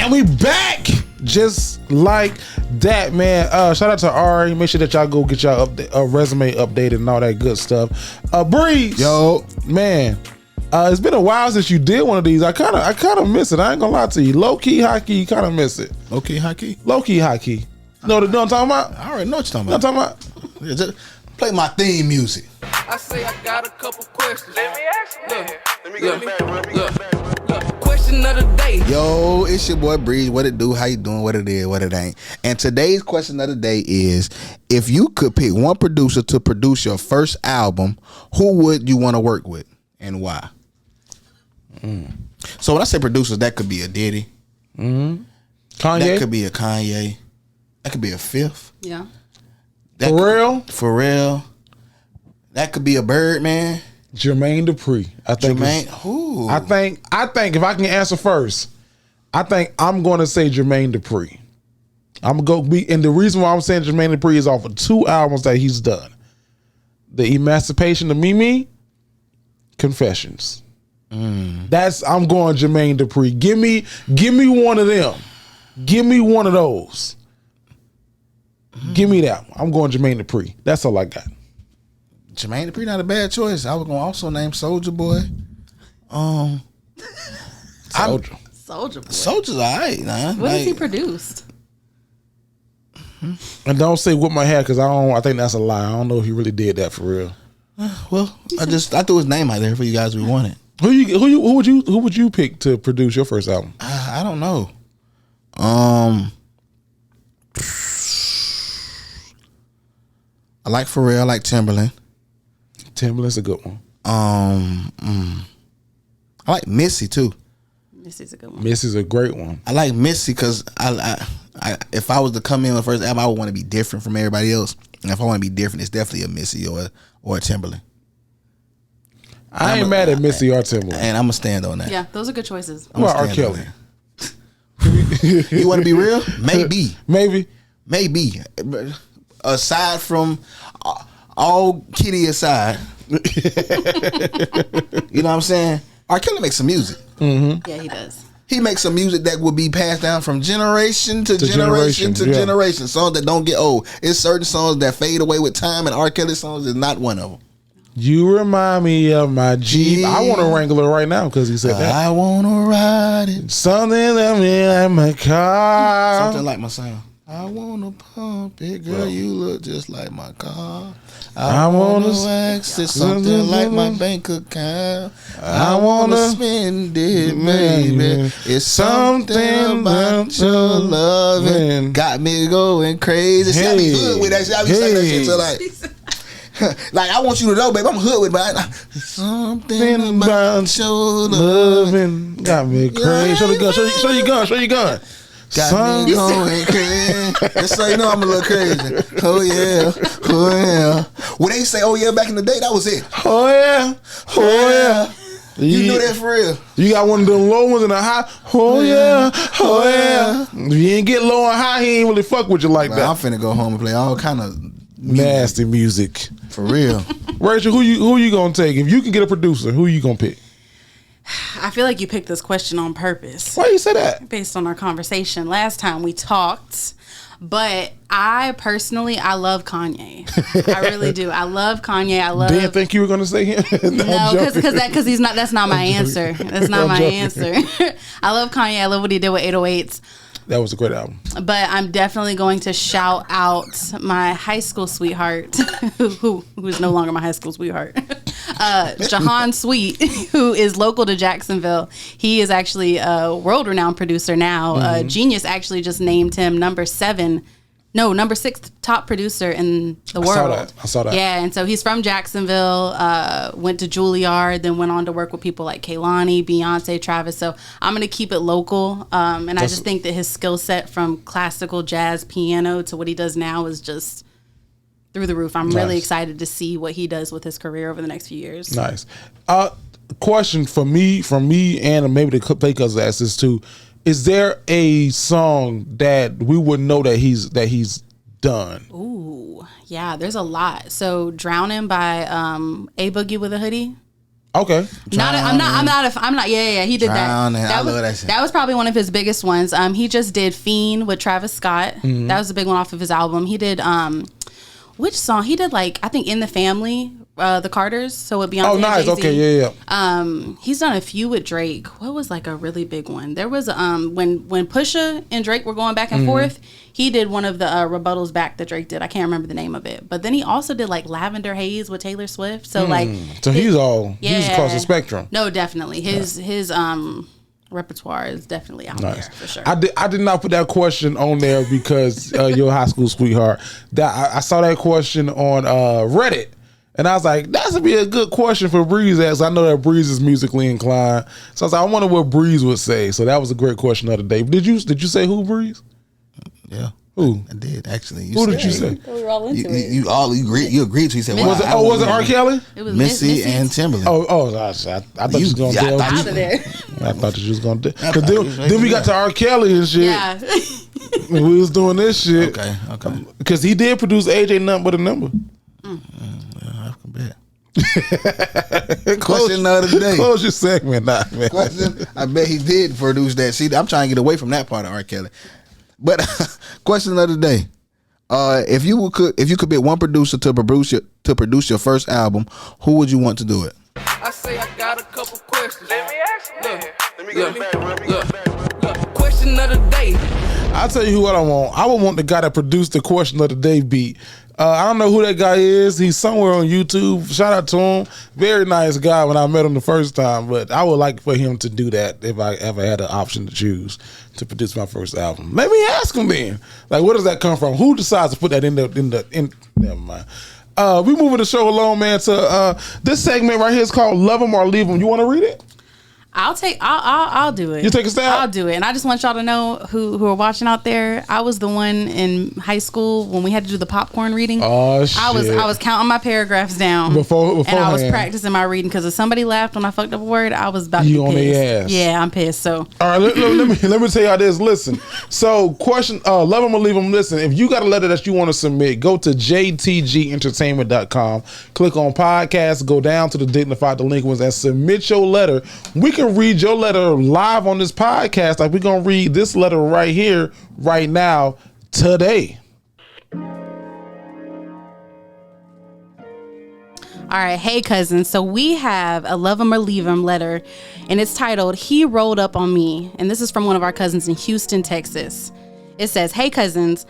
And we back just like that, man. Shout out to Ari. Make sure that y'all go get y'all resume updated and all that good stuff. Breeze. Yo. Man. It's been a while since you did one of these. I kind of miss it. I ain't gonna lie to you. Low key, high key, kind of miss it. Low key, high key? Low key, high key. Know what I'm talking about? I already know what you're talking about. You know what I'm talking about? Just play my theme music. I say I got a couple questions. Let me ask you. Let me get it back. Question of the day. Yo, it's your boy Breeze. What it do? How you doing? What it is? What it ain't? And today's question of the day is: if you could pick one producer to produce your first album, who would you want to work with and why? So when I say producers, that could be a Diddy. Kanye. That could be a Kanye. That could be a Fifth. Yeah. Pharrell. That could be a Birdman. Jermaine Dupri. I think if I can answer first, I think I'm going to say Jermaine Dupri. I'm going to be, and the reason why I'm saying Jermaine Dupri is off of 2 albums that he's done: The Emancipation of Mimi, Confessions. I'm going Jermaine Dupri. Give me one of them. Give me one of those. Give me that one. I'm going Jermaine Dupri. That's all I got. Jermaine Dupri not a bad choice. I was gonna also name Soulja Boy. Soulja Boy. Soulja's alright, man. What has he produced? And don't say Whip My Hair, because I think that's a lie. I don't know if he really did that for real. Well, I threw his name out there for you guys who wanted. Who would you pick to produce your first album? I don't know. I like Pharrell. I like Timberland. Timberland's a good one. I like Missy too. Missy's a good one. Missy's a great one. I like Missy because I if I was to come in on the first album, I would want to be different from everybody else. And if I want to be different, it's definitely a Missy or a Timberland. I ain't mad at Missy or Timberland. And I'm going to stand on that. Yeah, those are good choices. Well, R. Kelly. You want to be real? Maybe. Aside from all kitty aside, you know what I'm saying? R. Kelly makes some music. Mm-hmm. Yeah, he does. He makes some music that will be passed down from generation to generation. Songs that don't get old. It's certain songs that fade away with time, and R. Kelly songs is not one of them. You remind me of my Jeep. I want to wrangle it right now because he said that. I want to ride it. Something that me like my car. Something like my sound. I want to pump it, girl. You look just like my car. I want to access something like my bank account. I want to spend it, baby. It's something about your loving. Got me going crazy. See, I be hood with that shit. I be saying that shit to like, I want you to know, baby, I'm hood with it. Something about your loving. Got me crazy. Show the gun. Show your gun. Show your gun. Got me going crazy. Just so you know I'm a little crazy. Oh yeah. When they say oh yeah back in the day, that was it. Oh yeah. You know that for real. You got one of the low ones and a high. Oh yeah. If you ain't get low and high, he ain't really fuck with you like that. I'm finna go home and play all kind of nasty music. For real. Rachel, who you gonna take? If you can get a producer, who you gonna pick? I feel like you picked this question on purpose. Why you say that? Based on our conversation last time we talked. But I love Kanye. I really do. I love Kanye. Didn't think you were going to say him. No, because he's not. That's not my answer. That's not my answer. I love Kanye. I love what he did with 808s. That was a great album. But I'm definitely going to shout out my high school sweetheart, who is no longer my high school sweetheart, Jahan Sweet, who is local to Jacksonville. He is actually a world-renowned producer now. Genius actually just named him number 6th top producer in the world. I saw that. Yeah, and so he's from Jacksonville, went to Juilliard, then went on to work with people like Kehlani, Beyonce, Travis. So I'm going to keep it local. And I just think that his skill set from classical jazz piano to what he does now is just through the roof. I'm really excited to see what he does with his career over the next few years. Nice. Question from me, and maybe the because asked this too. Is there a song that we would know that he's done? Ooh, yeah, there's a lot. So Drowning by A Boogie with a Hoodie. Okay. I'm not. Yeah. He did that. I love that shit. That was probably one of his biggest ones. He just did Fiend with Travis Scott. Mm-hmm. That was a big one off of his album. He did which song? He did I think In the Family, the Carters. So with Beyonce. Oh, nice. And Jay-Z. Okay, yeah. He's done a few with Drake. What was a really big one? There was when Pusha and Drake were going back and forth. He did one of the rebuttals back that Drake did. I can't remember the name of it. But then he also did Lavender Haze with Taylor Swift. So So he's across the spectrum. No, definitely. His repertoire is definitely out there for sure. I did not put that question on there because your high school sweetheart. That I saw that question on Reddit. And I was like, that would be a good question for Breeze to ask. I know that Breeze is musically inclined. So I was like, I wonder what Breeze would say. So that was a great question the other day. Did you say who, Breeze? Yeah. Who? I did, actually. Who did you say? We were all into it. You agreed to. You said, Was it R. Kelly? It was Missy and Timberland. I thought you was going to tell out of there. I thought you was going to. Because then we got to R. Kelly and shit. Yeah. And we was doing this shit. Okay. Because he did produce AJ Nothing But a Number. I can bet. Question of the day. Close your segment now, man. Question. I bet he did produce that. See, I'm trying to get away from that part of R. Kelly. But question of the day: if you could pick one producer to produce your first album, who would you want to do it? I say I got a couple questions. Let me ask you. Let me go back. Question of the day. I'll tell you who I don't want. I would want the guy that produced the Question of the Day beat. I don't know who that guy is. He's somewhere on YouTube. Shout out to him. Very nice guy when I met him the first time. But I would like for him to do that if I ever had an option to choose to produce my first album. Let me ask him then. Where does that come from? Who decides to put that in? Never mind. We moving the show along, man. To this segment right here is called "Love 'Em or Leave 'Em." You want to read it? I'll do it. You take a stab? I'll do it. And I just want y'all to know who are watching out there. I was the one in high school when we had to do the popcorn reading. Oh shit. I was counting my paragraphs down and I was practicing my reading because if somebody laughed when I fucked up a word, I was about to be pissed. On their ass. Yeah, I'm pissed. So all right, let me tell y'all this. Listen. So question, love 'em or leave 'em. Listen, if you got a letter that you want to submit, go to jtgentertainment.com, click on podcast, go down to the Dignified Delinquents and submit your letter. We can read your letter live on this podcast. We're gonna read this letter right here, right now, today. all right, hey cousins. So we have a love 'em or leave 'em letter, and it's titled "He Rolled Up on Me," and this is from one of our cousins in Houston, Texas. It says, "Hey cousins,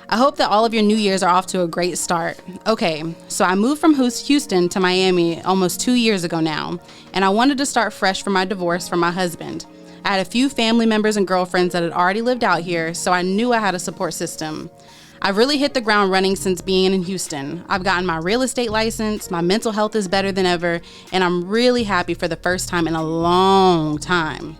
I hope that all of your New Year's are off to a great start. Okay, so I moved from Houston to Miami almost 2 years ago now, and I wanted to start fresh from my divorce from my husband. I had a few family members and girlfriends that had already lived out here, so I knew I had a support system. I've really hit the ground running since being in Houston. I've gotten my real estate license, my mental health is better than ever, and I'm really happy for the first time in a long time.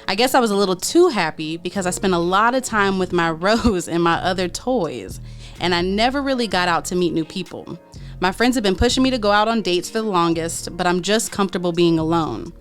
I guess I was a little too happy because I spent a lot of time with my Rose and my other toys, and I never really got out to meet new people. My friends have been pushing me to go out on dates for the longest, but I'm just comfortable being alone.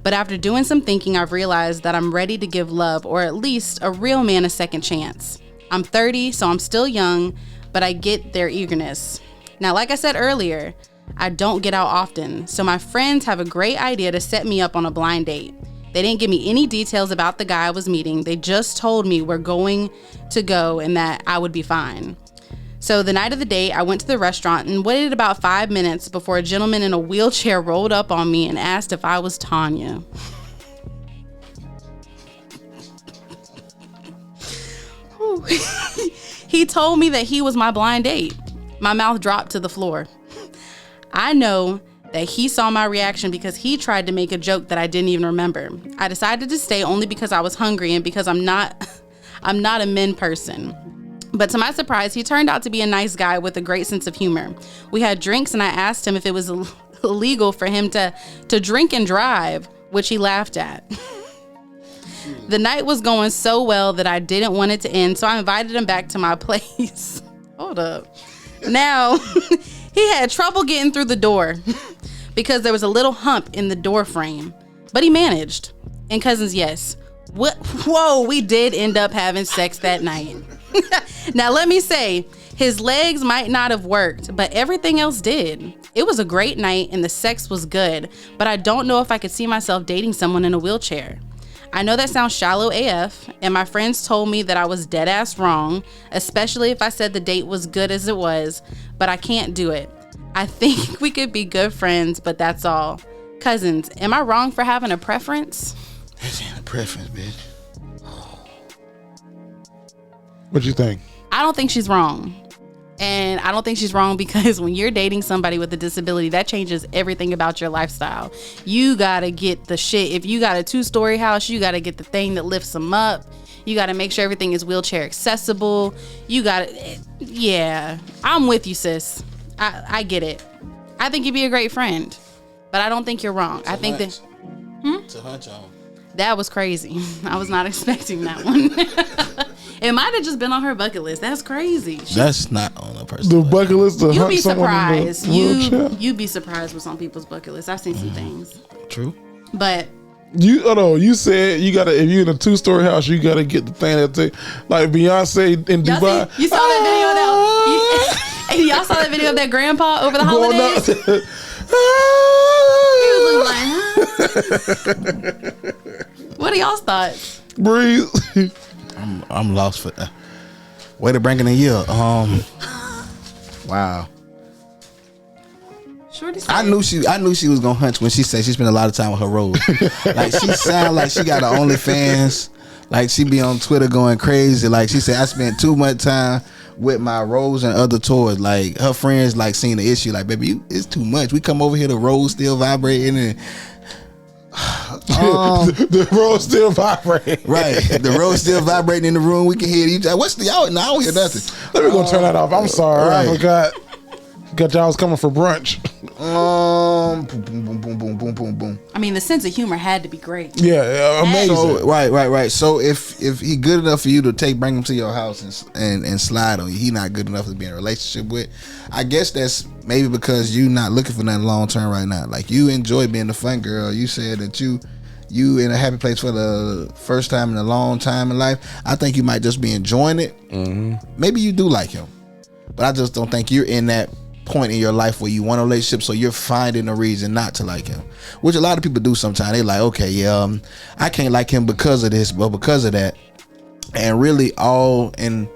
But after doing some thinking, I've realized that I'm ready to give love, or at least a real man, a second chance. I'm 30, so I'm still young, but I get their eagerness. Now, like I said earlier, I don't get out often, so my friends have a great idea to set me up on a blind date. They didn't give me any details about the guy I was meeting. They just told me we're going to go and that I would be fine. So the night of the date, I went to the restaurant and waited about 5 minutes before a gentleman in a wheelchair rolled up on me and asked if I was Tanya. He told me that he was my blind date. My mouth dropped to the floor. I know that he saw my reaction because he tried to make a joke that I didn't even remember. I decided to stay only because I was hungry and because I'm not a men person. But to my surprise, he turned out to be a nice guy with a great sense of humor. We had drinks and I asked him if it was illegal for him to drink and drive, which he laughed at. The night was going so well that I didn't want it to end, so I invited him back to my place. Hold up. Now, he had trouble getting through the door because there was a little hump in the door frame, but he managed. And cousins, yes. We did end up having sex that night. Now, let me say, His legs might not have worked, but everything else did. It was a great night and the sex was good, but I don't know if I could see myself dating someone in a wheelchair. I know that sounds shallow AF, and my friends told me that I was dead ass wrong, especially if I said the date was good as it was, but I can't do it. I think we could be good friends, but that's all. Cousins, am I wrong for having a preference? This ain't a preference, bitch. What you think? I don't think she's wrong. And I don't think she's wrong because when you're dating somebody with a disability, that changes everything about your lifestyle. You gotta get the shit. If you got a 2-story house, you gotta get the thing that lifts them up. You gotta make sure everything is wheelchair accessible. You gotta, yeah. I'm with you, sis. I get it. I think you'd be a great friend, but I don't think you're wrong. I think that. To hunch on. That was crazy. I was not expecting that one. It might have just been on her bucket list. That's crazy. That's not on a person. The bucket list. You'd be surprised. You'd be surprised with some people's bucket list. I've seen some things. True. But you said you gotta, if you're in a 2-story house, you gotta get the thing that take, like Beyonce in Dubai. You saw that video of that? Y'all saw that video of that grandpa over the holidays? He was looking like, huh? What are y'all's thoughts? Breathe. I'm lost for way to bring in a year. Wow. I knew she was gonna hunch when she said she spent a lot of time with her rose. Like she sound like she got her OnlyFans. Like she be on Twitter going crazy. Like she said, I spent too much time with my rose and other toys. Like her friends like seen the issue. Like, baby, it's too much. We come over here, the rose still vibrating and the rose still vibrating. Right, the rose still vibrating in the room. We can hear each other. What's the y'all? No, I don't hear nothing. Let me go turn that off. I'm sorry, right. I forgot. Got y'all was coming for brunch. Boom, boom, boom, boom, boom, boom, boom. I mean, the sense of humor had to be great. Yeah, amazing. So, right. So if he good enough for you to bring him to your house and slide on you, he not good enough to be in a relationship with. I guess that's maybe because you not looking for nothing long term right now. Like you enjoy being the fun girl. You said that you in a happy place for the first time in a long time in life. I think you might just be enjoying it. Mm-hmm. Maybe you do like him, but I just don't think you're in that point in your life where you want a relationship, so you're finding a reason not to like him, which a lot of people do sometimes. They like, okay, yeah, I can't like him because of this, but because of that. And really all in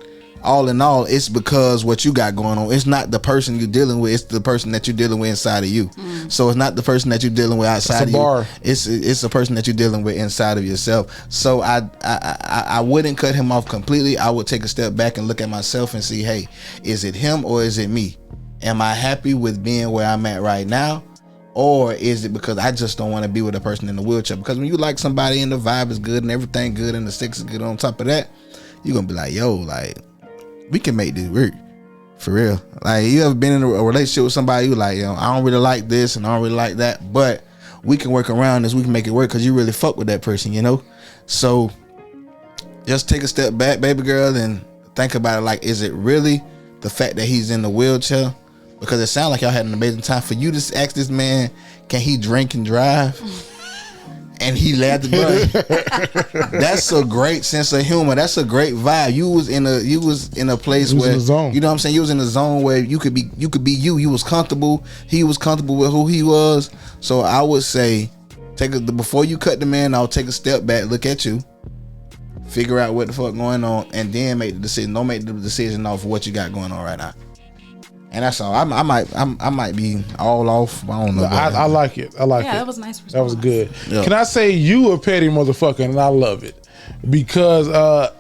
all, it's because what you got going on. It's not the person you're dealing with, it's the person that you're dealing with inside of you. So it's not the person that you're dealing with outside of you. It's the person that you're dealing with inside of yourself. So I wouldn't cut him off completely. I would take a step back and look at myself and see, hey, is it him or is it me? Am I happy with being where I'm at right now? Or is it because I just don't want to be with a person in the wheelchair? Because when you like somebody and the vibe is good and everything good and the sex is good on top of that, you're going to be like, yo, like, we can make this work. For real. Like, you ever been in a relationship with somebody you like, I don't really like this and I don't really like that, but we can work around this. We can make it work because you really fuck with that person, So just take a step back, baby girl, and think about it. Like, is it really the fact that he's in the wheelchair? Because it sounds like y'all had an amazing time. For you to ask this man, can he drink and drive? And he laughed at the That's a great sense of humor. That's a great vibe. You was in a place where, you know what I'm saying? You was in a zone where you could be you. You was comfortable. He was comfortable with who he was. So I would say, before you cut the man out, take a step back, look at you, figure out what the fuck going on, and then make the decision. Don't make the decision off of what you got going on right now. And that's all. I might be all off. I don't know. I like it. I like it. Yeah, that was nice response. That was good. Yeah. Can I say you a petty motherfucker, and I love it. Because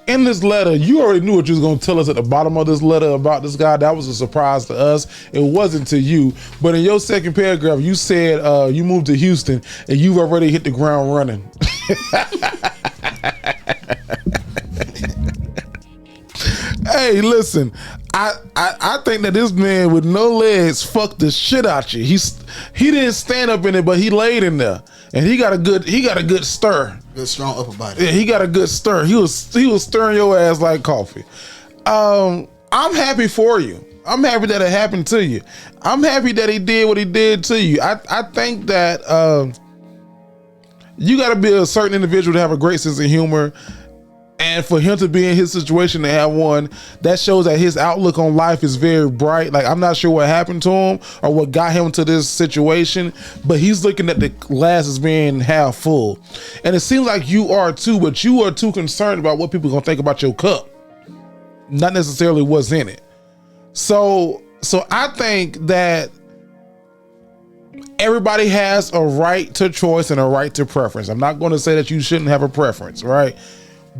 in this letter, you already knew what you was going to tell us at the bottom of this letter about this guy. That was a surprise to us. It wasn't to you. But in your second paragraph, you said you moved to Houston, and you've already hit the ground running. Hey, listen, I think that this man with no legs fucked the shit out you. He didn't stand up in it, but he laid in there, and he got a good stir. Good strong upper body. Yeah, he got a good stir. He was stirring your ass like coffee. I'm happy for you. I'm happy that it happened to you. I'm happy that he did what he did to you. I think that you got to be a certain individual to have a great sense of humor. And for him to be in his situation to have one, that shows that his outlook on life is very bright. Like, I'm not sure what happened to him or what got him to this situation, but he's looking at the glass as being half full. And it seems like you are too, but you are too concerned about what people are gonna think about your cup, not necessarily what's in it. So I think that everybody has a right to choice and a right to preference. I'm not going to say that you shouldn't have a preference, right?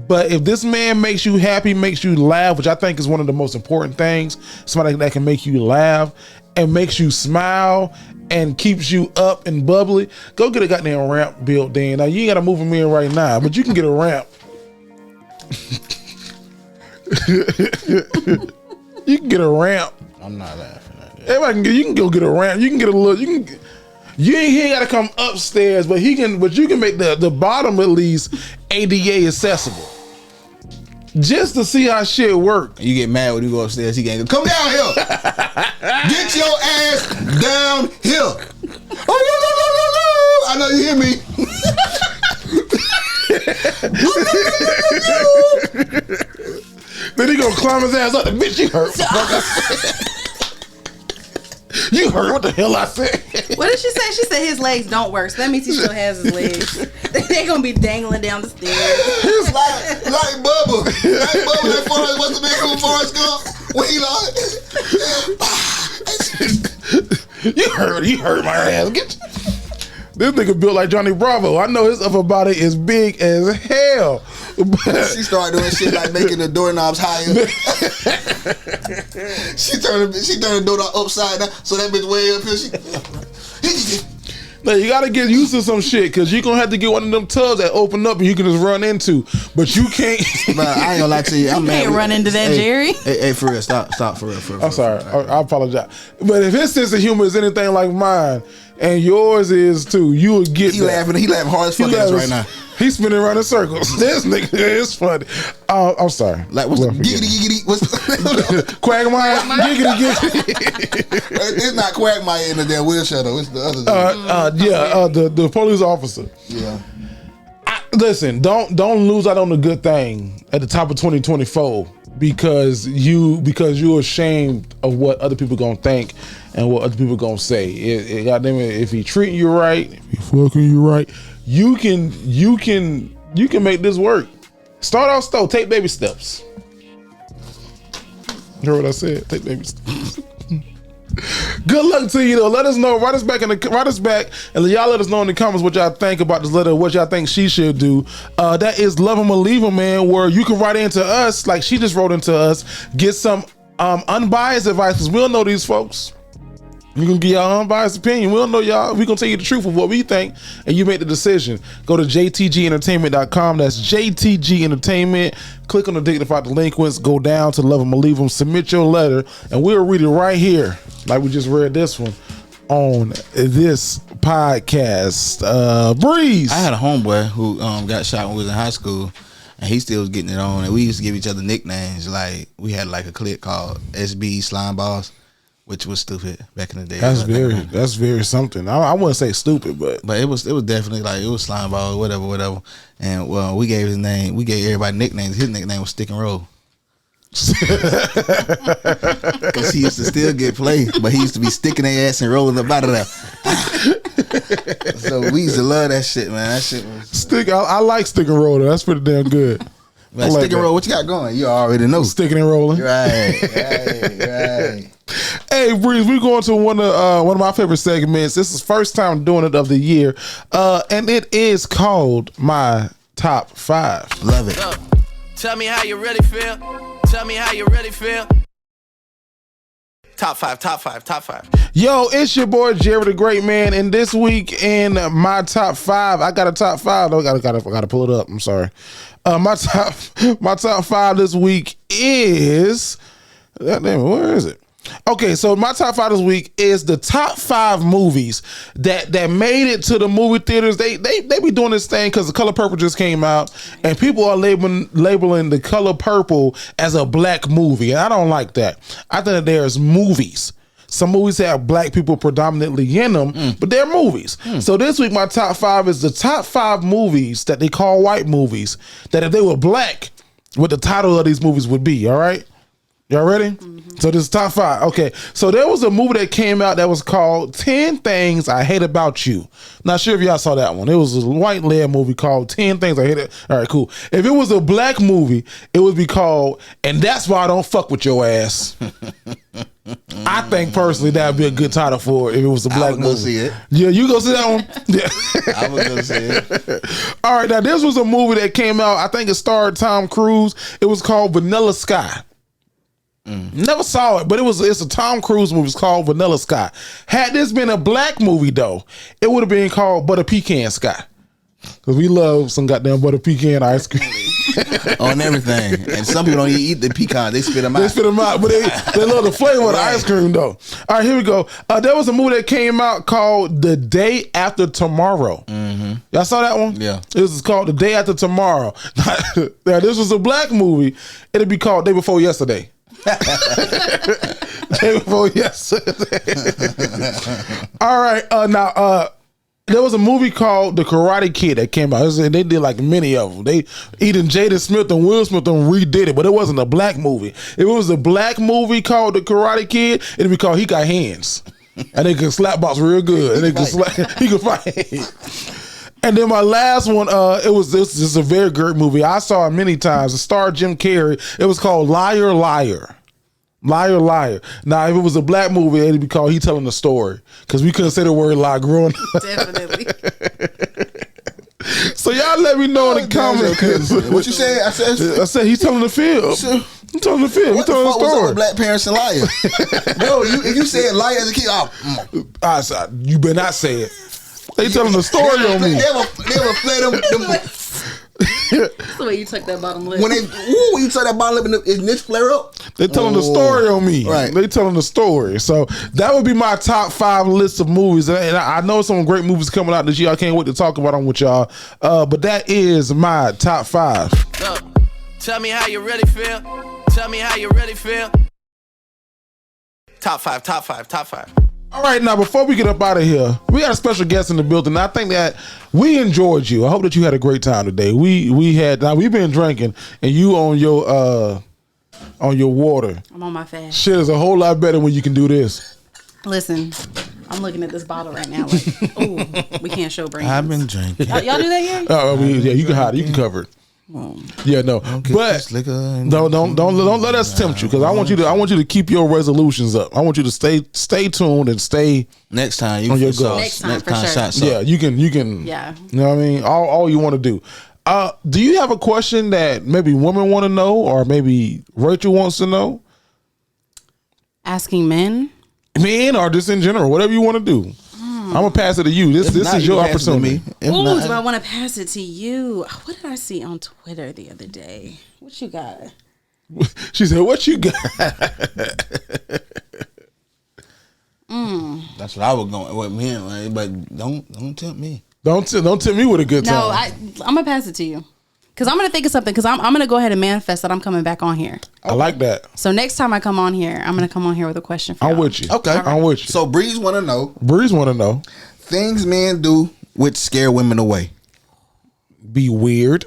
But if this man makes you happy, makes you laugh, which I think is one of the most important things, somebody that can make you laugh and makes you smile and keeps you up and bubbly, go get a goddamn ramp built in. Now, you ain't got to move him in right now, but you can get a ramp. You can get a ramp. I'm not laughing at that. Everybody can get, you can go get a ramp. You can get a little, he ain't got to come upstairs, but you can make the bottom at least ADA accessible. Just to see how shit work. You get mad when you go upstairs, he can't go, come down here. Get your ass down here. I know you hear me. Then he gonna climb his ass up. Bitch, you hurt. You heard what the hell I said. What did she say? She said his legs don't work. So that means he still has his legs. They're gonna be dangling down the stairs. like Bubba. Like Bubba that Forrest, what's the man from Forrest Gump? When he like You hurt my ass. This nigga built like Johnny Bravo. I know his upper body is big as hell. She started doing shit like making the doorknobs higher. she turned the doorknob upside down, so that bitch way up here. Now you gotta get used to some shit, cause you gonna have to get one of them tubs that open up and you can just run into. But you can't. Man, I ain't gonna lie to you. I'm mad. You can't run into that, Jerry. Hey, for real, stop, for real. I'm sorry. I apologize. But if his sense of humor is anything like mine, and yours is too, you will get. He laughing hard as fuck at us right now. He's spinning around in circles. This nigga is funny. I'm sorry. Like, what's the giggity? What's Quagmire? Giggity. It's not Quagmire in the damn wheelchair though. It's the other. The police officer. Yeah. Listen, don't lose out on the good thing at the top of 2024 because you're ashamed of what other people gonna think and what other people gonna say. Goddamn it, if he treating you right, if he fucking you right, you can make this work. Start off slow, take baby steps. You heard what I said? Take baby steps. Good luck to you though. Let us know. Write us back and y'all let us know in the comments what y'all think about this letter, what y'all think she should do. That is Love 'Em or Leave 'Em, man, where you can write into us like she just wrote into us. Get some unbiased advice, because we don't know these folks. We're gonna give y'all unbiased opinion. We don't know y'all. We're gonna tell you the truth of what we think, and you make the decision. Go to jtgentertainment.com. That's JTG Entertainment. Click on the Dignified Delinquents. Go down to Love 'Em or Leave 'Em. Submit your letter, and we'll read it right here, like we just read this one on this podcast. Breeze. I had a homeboy who got shot when we was in high school, and he still was getting it on. And we used to give each other nicknames. Like we had like a clique called SB Slime Balls, which was stupid back in the day. That's very something. I wouldn't say stupid, but it was definitely like it was slime ball, whatever. And well, we gave everybody nicknames. His nickname was Stick and Roll. Because he used to still get played, but he used to be sticking their ass and rolling up out of there. So we used to love that shit, man. That shit was Stick. I like Stick and Roll. That's pretty damn good. Like Stick and Roll, what you got going? You already know. Sticking and rolling. Right. Hey, Breeze, we're going to one of my favorite segments. This is first time doing it of the year, and it is called My Top 5. Love it. Tell me how you really feel. Tell me how you really feel. Top five. Yo, it's your boy Jerry the Great Man, and this week in my top 5, I got a top 5. I gotta pull it up. I'm sorry. My top 5 this week is, where is it? Okay, so my top 5 this week is the top 5 movies that made it to the movie theaters. They be doing this thing because The Color Purple just came out, and people are labeling The Color Purple as a black movie, and I don't like that. I think that there's movies. Some movies have black people predominantly in them, but they're movies. So this week, my top 5 is the top 5 movies that they call white movies, that if they were black, what the title of these movies would be. All right, y'all ready? Mm-hmm. So this is top 5. Okay, so there was a movie that came out that was called 10 Things I Hate About You. Not sure if y'all saw that one. It was a white-led movie called 10 Things I Hate. All right, cool. If it was a black movie, it would be called And That's Why I Don't Fuck With Your Ass. I think personally that would be a good title for it if it was a black movie. I would go see it. Yeah, you go see that one? Yeah. I would go see it. All right, now this was a movie that came out, I think it starred Tom Cruise. It was called Vanilla Sky. Never saw it, but it's a Tom Cruise movie. It's called Vanilla Sky. Had this been a black movie though, it would have been called Butter Pecan Sky. Because we love some goddamn butter pecan ice cream. On everything. And some people don't even eat the pecan. They spit them out. They spit them out, but they love the flavor of the ice cream, though. All right, here we go. There was a movie that came out called The Day After Tomorrow. Mm-hmm. Y'all saw that one? Yeah. This is called The Day After Tomorrow. Now, this was a black movie. It'd be called Day Before Yesterday. Day Before Yesterday. All right, now, there was a movie called The Karate Kid that came out. They did like many of them. Even Jaden Smith and Will Smith redid it, but it wasn't a black movie. If it was a black movie called The Karate Kid, it'd be called He Got Hands. And they could slap box real good. And he could fight. And then my last one, this is a very great movie. I saw it many times. It starred Jim Carrey. It was called Liar, Liar. Liar, Liar. Now, if it was a black movie, it'd be called He Telling the Story. Because we couldn't say the word lie growing up. Definitely. So y'all let me know in the comments. What you say? I said He's telling the film. He's telling the film. He's telling the story. What's up with black parents and liars? Bro, if you said liar as a kid, I said, you better not say it. They telling the story on me. They ever play them That's the way you tuck that bottom lip. When you tuck that bottom lip and his niche flare up. They telling the story on me. Right. They telling the story. So that would be my top 5 list of movies. And I know some great movies coming out this year. I can't wait to talk about them with y'all. But that is my top 5. Look, tell me how you really feel. Tell me how you really feel. Top 5, top 5, top 5. All right, now before we get up out of here, we got a special guest in the building. I think that we enjoyed you. I hope that you had a great time today. We've been drinking, and you on your water. I'm on my fast. Shit is a whole lot better when you can do this. Listen, I'm looking at this bottle right now. Like, ooh, we can't show brands. I've been drinking. Y'all do that here? Yeah, you can hide it. You can cover it. Yeah, no, but don't let us tempt you, because I want you to keep your resolutions up. I want you to stay tuned and stay next time you on your goals. Next time for sure. Shots yeah, you can. Yeah, you know what I mean. All you want to do. Do you have a question that maybe women want to know, or maybe Rachel wants to know? Asking men, or just in general, whatever you want to do. I'm gonna pass it to you. This is your opportunity. Ooh, do I want to pass it to you? What did I see on Twitter the other day? What you got? She said, "What you got?" That's what I was going with men, but don't tempt me. Don't tempt me with a good time. No, I'm gonna pass it to you. Because I'm going to think of something. Because I'm going to go ahead and manifest that I'm coming back on here. I like that. So next time I come on here, I'm going to come on here with a question for you. I'm with you. Okay. I'm with you. So Breeze want to know. Things men do which scare women away. Be weird.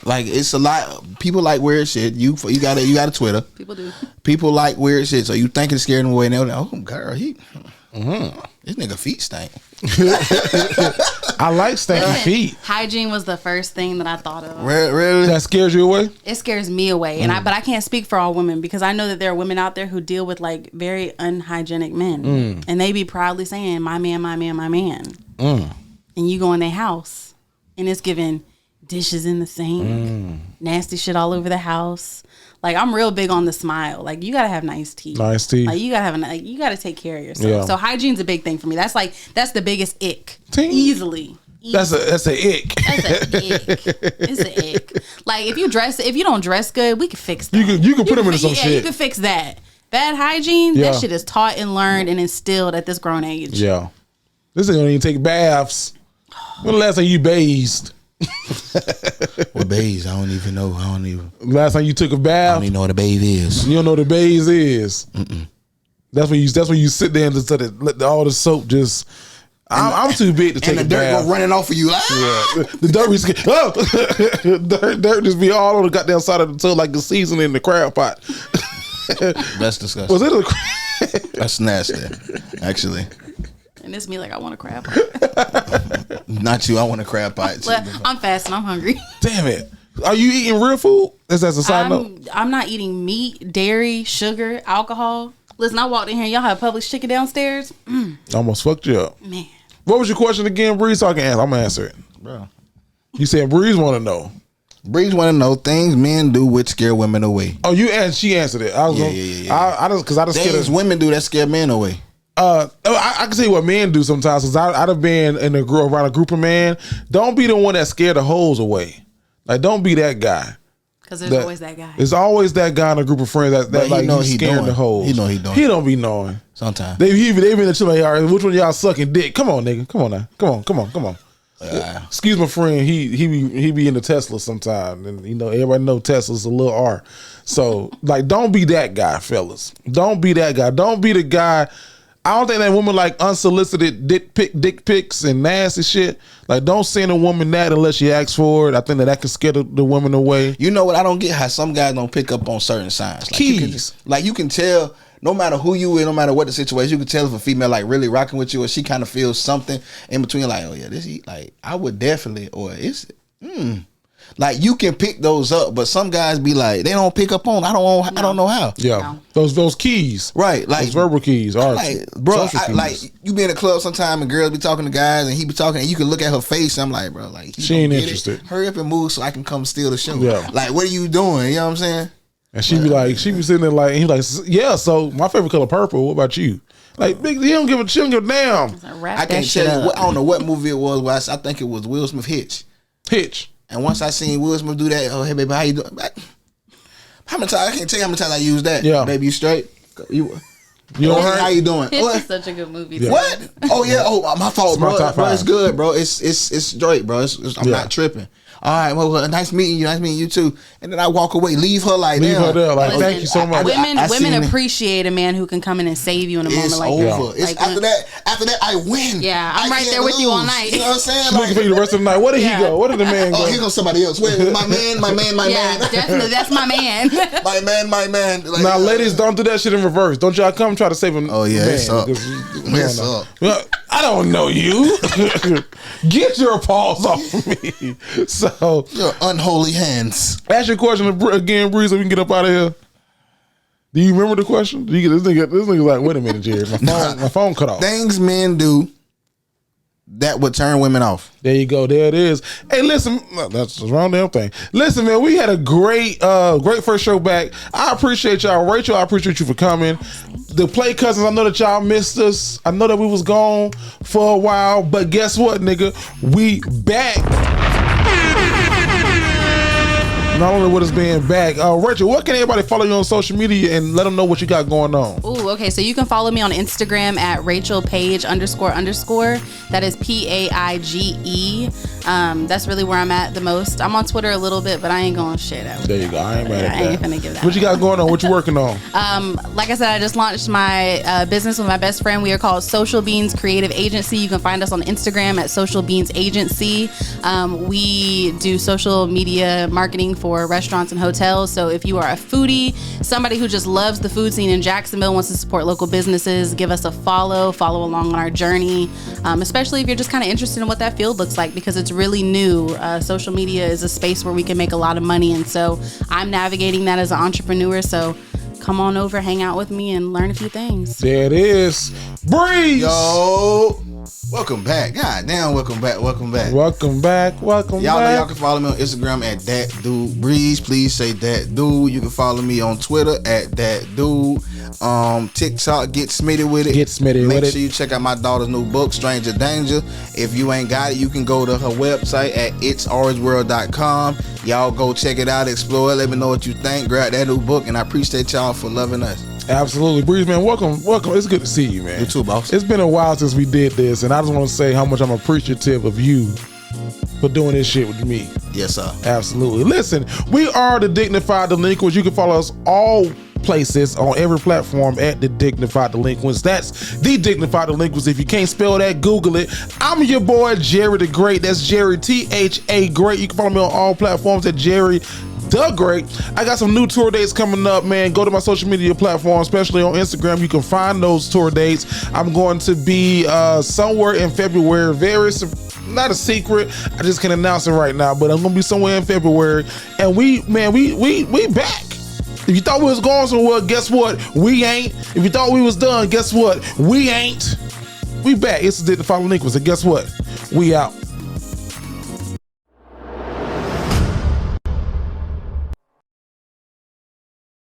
Like, it's a lot. People like weird shit. You got a Twitter. People do. People like weird shit. So you think it's scaring them away. And they're like, oh, girl, this nigga feet stink. I like stinky feet. Hygiene was the first thing that I thought of. Really? That scares you away? It scares me away. And but I can't speak for all women, because I know that there are women out there who deal with like very unhygienic men. And they be proudly saying, my man, my man, my man. And you go in their house and it's giving dishes in the sink, nasty shit all over the house. Like, I'm real big on the smile. Like, you gotta have nice teeth. Nice teeth. Like, you gotta take care of yourself. Yeah. So hygiene's a big thing for me. That's the biggest ick. Easily. That's an ick. That's an ick. It's an ick. Like, if you don't dress good, we can fix that. You can put them into some shit. You can fix that. Bad hygiene, that shit is taught and learned and instilled at this grown age. Yeah. This ain't gonna even take baths. When the last time you bathed? What bathe? I don't even know. Last time you took a bath? I don't even know what a bathe is. You don't know what a bathe is? Mm-mm. That's when you sit there and just let all the soap just I'm too big to take and the dirt go running off of you. The dirt be scared. Dirt just be all on the goddamn side of the toe like the seasoning in the crab pot. That's disgusting. Was it That's nasty, actually. And it's me like I want a crab pot. Not you. I want a crab pot. Well, I'm fasting. I'm hungry. Damn it. Are you eating real food? Is that a side note? I'm not eating meat, dairy, sugar, alcohol. Listen, I walked in here. Y'all have Publix chicken downstairs. Almost fucked you up. Man. What was your question again, Breeze? So I can answer. I'm going to answer it. Bro. You said Breeze want to know. Breeze want to know things men do which scare women away. Oh, she answered it. I was I just things women do that scare men away. I can tell you what men do sometimes. Cause I'd have been around a group of men. Don't be the one that scare the hoes away. Like, don't be that guy. Because there's always that guy. There's always that guy in a group of friends that like he's scaring the hoes. He know he doing. He don't be knowing. Sometimes they been in the chill like, all right, which one of y'all sucking dick? Come on, nigga. Come on now. Come on. Excuse my friend. He be in the Tesla sometime, and everybody know Tesla's a little R. So like, don't be that guy, fellas. Don't be that guy. Don't be the guy. I don't think that woman like unsolicited dick pics and nasty shit. Like, don't send a woman that unless she asks for it. I think that can scare the woman away. You know what? I don't get how some guys don't pick up on certain signs. Like, keys. You can tell, no matter who you is, no matter what the situation, you can tell if a female like really rocking with you, or she kind of feels something in between. Like, oh yeah, I would definitely, or it's like, you can pick those up, but some guys be like, they don't pick up on. I don't know how. Yeah, those keys, right? Like those verbal keys. All right, like, bro, like, you be in a club sometime and girls be talking to guys and he be talking and you can look at her face. And I'm like, bro, like, she ain't interested. Hurry up and move so I can come steal the show. Yeah. Like, what are you doing? You know what I'm saying? And she be sitting there like, and he like, yeah. So my favorite color purple. What about you? Like, big, she don't give a damn. I can't tell you. I don't know what movie it was. Where I think it was Will Smith Hitch. And once I seen Will Smith do that, oh hey baby, how you doing? How many times? I can't tell you how many times I used that. Yeah, baby, you straight? You how you doing? Hitch is such a good movie. Yeah. What? Oh yeah. Oh, my fault, bro. It's good, bro. It's straight, bro. I'm not tripping. All right, well, nice meeting you. Nice meeting you too. And then I walk away, leave her like, her there. Like, thank you so much. Women appreciate a man who can come in and save you in a moment like that. Over. It's after that, I win. Yeah, I'm right there with you all night. You know what I'm saying? She's looking for you the rest of the night. Where did he go? Where did the man go? Oh, here goes somebody else. Wait, my man. Yeah, definitely, that's my man. my man. Like, now, ladies, don't do that shit in reverse. Don't y'all come try to save him. Oh yeah, it's up. It's up. I don't know you. Get your paws off of me. So your unholy hands. Ask your question again, Breeze, so we can get up out of here. Do you remember the question? This nigga's like, wait a minute, Jerry. My phone cut off. Things men do that would turn women off. There you go. There it is. Hey, listen, that's the wrong damn thing. Listen, man, we had a great first show back. I appreciate y'all. Rachel, I appreciate you for coming. The Play Cousins, I know that y'all missed us. I know that we was gone for a while, but guess what, nigga? We back. Not only with us being back, Rachel, what can everybody follow you on social media and let them know what you got going on? Ooh, okay. So you can follow me on Instagram at RachelPage __. That is PAIGE. That's really where I'm at the most. I'm on Twitter a little bit, but I ain't gonna share that. There you go. I ain't mad at that. I ain't finna give that. What you got going on? What you working on? Like I said, I just launched my business with my best friend. We are called Social Beans Creative Agency. You can find us on Instagram at Social Beans Agency. We do social media marketing for restaurants and hotels. So if you are a foodie, somebody who just loves the food scene in Jacksonville, wants to support local businesses, give us a follow along on our journey, especially if you're just kind of interested in what that field looks like, because it's really new. Social media is a space where we can make a lot of money, and so I'm navigating that as an entrepreneur. So come on over, hang out with me, and learn a few things. There it is. Breeze! Yo! Welcome back. God damn, welcome back. Welcome back. Y'all back. Know y'all can follow me on Instagram at that dude Breeze. Please say that dude. You can follow me on Twitter at that dude. TikTok, Get Smitty With It. Make sure you check out my daughter's new book, Stranger Danger. If you ain't got it, you can go to her website at itsorangeworld.com. Y'all go check it out, explore it. Let me know what you think. Grab that new book, and I appreciate y'all for loving us. Absolutely. Breeze, man, welcome. It's good to see you, man. You too, boss. It's been a while since we did this, and I just want to say how much I'm appreciative of you for doing this shit with me. Yes, sir. Absolutely. Listen, we are the Dignified Delinquents. You can follow us all places, on every platform at the Dignified Delinquents. That's the Dignified Delinquents. If you can't spell that, Google it. I'm your boy Jerry the Great. That's Jerry THA Great. You can follow me on all platforms at Jerry the Great. I got some new tour dates coming up, man. Go to my social media platforms, especially on Instagram. You can find those tour dates. I'm going to be somewhere in February. Not a secret. I just can't announce it right now, but I'm gonna be somewhere in February. And we back. If you thought we was going somewhere, guess what? We ain't. If you thought we was done, guess what? We ain't. We back. It's the Dignified Delinquents, and guess what? We out.